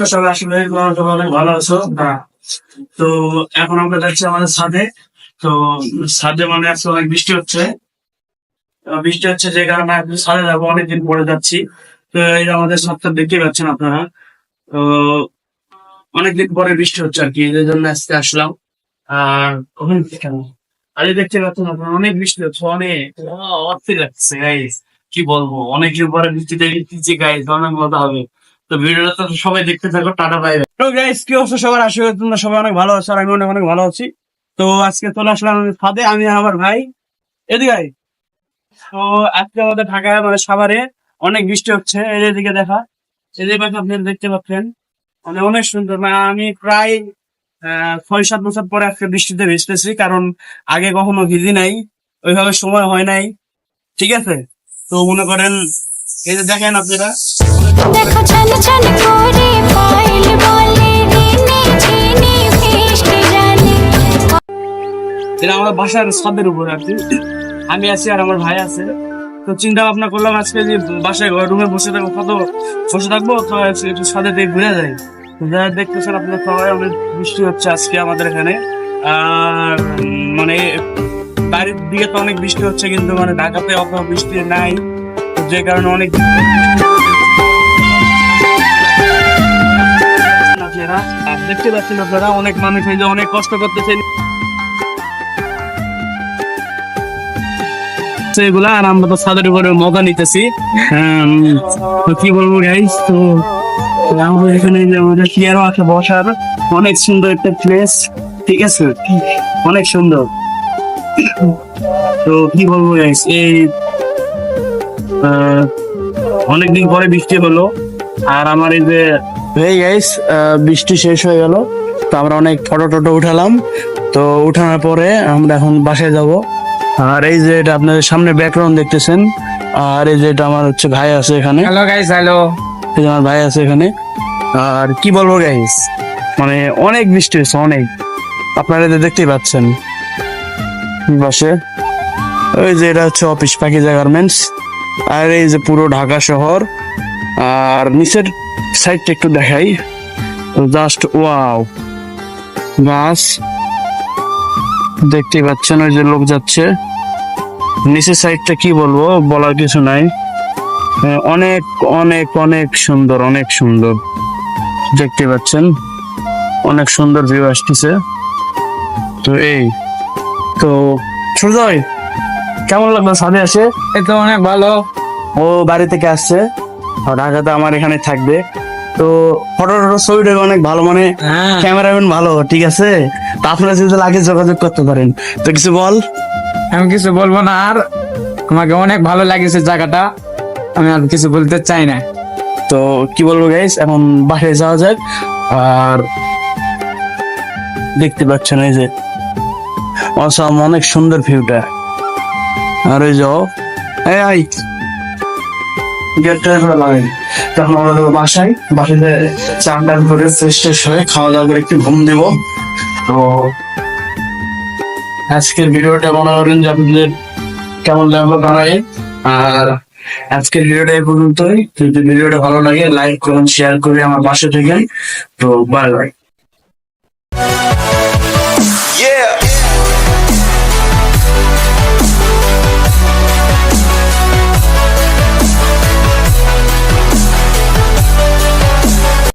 তো সবাই আসলে সবাই অনেক ভালো আছো। তো এখন আমরা যাচ্ছি আমাদের ছাদে। তো ছাদে মানে আজকে অনেক বৃষ্টি হচ্ছে। বৃষ্টি হচ্ছে যে কারণে আমি ছাদে যাবো, অনেকদিন পরে যাচ্ছি। তো এই যে আমাদের ছাদটা দেখতে পাচ্ছেন আপনারা। তো অনেকদিন পরে বৃষ্টি হচ্ছে আর কি, এই জন্য আজকে আসলাম। আর ওখানে কেন আর এই দেখতে পাচ্ছেন আপনারা, অনেক বৃষ্টি হচ্ছে, অনেক অস্থির লাগছে গাইস। কি বলবো, অনেকদিন পরে বৃষ্টিতে ভিজছি গাইস, অনেক মজা হবে। তো ভিডিওটা তো সবাই দেখতে থাকো, টাটা বাই বাই। তো গাইস কি অবস্থা সবার, আসলে তোমরা সবাই অনেক ভালো আছো আর আমি অনেক অনেক ভালো আছি। তো আজকে চলে আসলাম আমি ছাদে, আমি আর আমার ভাই। এদিকে ভাই। তো আজকে আমাদের ঢাকায় মানে সাভারে অনেক বৃষ্টি হচ্ছে, এদিকে দেখা, এদিকে আপনি দেখতে পাচ্ছেন। মানে অনেক সুন্দর, মানে আমি প্রায় 6-7 বছর পরে আজকে বৃষ্টিতে ভিজতেছি, কারণ আগে কখনো ভিজি নাই, ওইভাবে সময় হয় নাই। ঠিক আছে, তো মনে করেন এই যে দেখেন আপনারা, দেখো ছন ছন করে পাইল বলে দিনে চিনি ফিষ্টি জানি। এটা আমার বাসার ছাদের উপর আর কি, আমি আছি আর আমার ভাই আছে। তো চিন্তা ভাবনা করলাম আজকে যে বাসায় রুমে বসে থাকবো, কত বসে থাকবো, তো একটু ছাদে দিয়ে ঘুরে যাই। যা দেখতেছেন আপনার সবাই, অনেক বৃষ্টি হচ্ছে আজকে আমাদের এখানে। আর মানে বাড়ির দিকে তো অনেক বৃষ্টি হচ্ছে, কিন্তু মানে ঢাকাতে অত বৃষ্টি নাই, তো যে কারণে অনেক আপনারা দেখতে পাচ্ছেন, আপনারা অনেক মানুষ এই যে অনেক কষ্ট করতেছেন এগুলা, আর আমরা তো ছাদের উপরে মজা নিতেছি। তো কি বলবো গাইস, তো আমাদের এখানে যে আমাদের চেয়ারও আছে বসার, অনেক সুন্দর একটা প্লেস। ঠিক আছে, অনেক সুন্দর। তো কি বলবো গাইস, এই অনেকদিন পরে বৃষ্টি হলো। আর আমার এই যে এই গাইস, বৃষ্টি শেষ হয়ে গেল, তো আমরা অনেক ফটো টটো উঠালাম। তো উঠানোর পরে আমরা এখন বাসায় যাব। আর এই যে এটা আপনাদের সামনে ব্যাকগ্রাউন্ড দেখতেছেন, আর এই যে এটা আমার হচ্ছে ভাই আছে এখানে। Hello guys, hello. এই যে আমার ভাই আছে এখানে। আর কি বলবো গাইস, মানে অনেক বৃষ্টি হয়েছে, অনেক। আপনারা এটা দেখতেই পাচ্ছেন বসে। ওই যে এটা হচ্ছে অফিস পাকিজা গার্মেন্টস। আর এই যে পুরো ঢাকা শহর। আর নিচের সাইডটা একটু দেখাই, জাস্ট ওয়াও, গাছ দেখতেই পাচ্ছেন, ওই যে লোক যাচ্ছে। নিচের সাইডটা কি বলবো, বলার কিছু নাই, অনেক অনেক অনেক সুন্দর, অনেক সুন্দর দেখতে পাচ্ছেন, অনেক সুন্দর ভিউ আসতেছে। তো এই তো সুজয়, কেমন লাগলো ছাদে আসে? এই তো অনেক ভালো। ও বাড়ি থেকে আসছে, আর ঢাকাতে আমার এখানে থাকবে। তো ফটো ছবিটা অনেক ভালো, মানে হ্যাঁ, ক্যামেরাম্যান ভালো। ঠিক আছে, তো আপনারা যদি লাগে যোগাযোগ করতে পারেন। তো কিছু বল। আমি কিছু বলবো না, আর আমাকে অনেক ভালো লাগেছে জায়গাটা, আমি আর কিছু বলতে চাই না। তো কি বলবো গাইস, এখন বাসায় যাওয়া যাক। আর দেখতে পাচ্ছেন এই যে অসাম, অনেক সুন্দর ভিউটা। আর ওই যাও, এই গেটটা লাগাই। তখন আমাদের বাসায় চান টান করে ফ্রেশ ট্রেশ হয়ে খাওয়া দাওয়া করে একটু ঘুম দেব। তো আজকের ভিডিওটা মনে করেন যে আপনাদের কেমন লাগলো জানাই। আর আজকের ভিডিওটা এই পর্যন্তই। যদি ভিডিওটা ভালো লাগে লাইক করুন, শেয়ার করে আমার পাশে থাকেন। তো বাই বাই।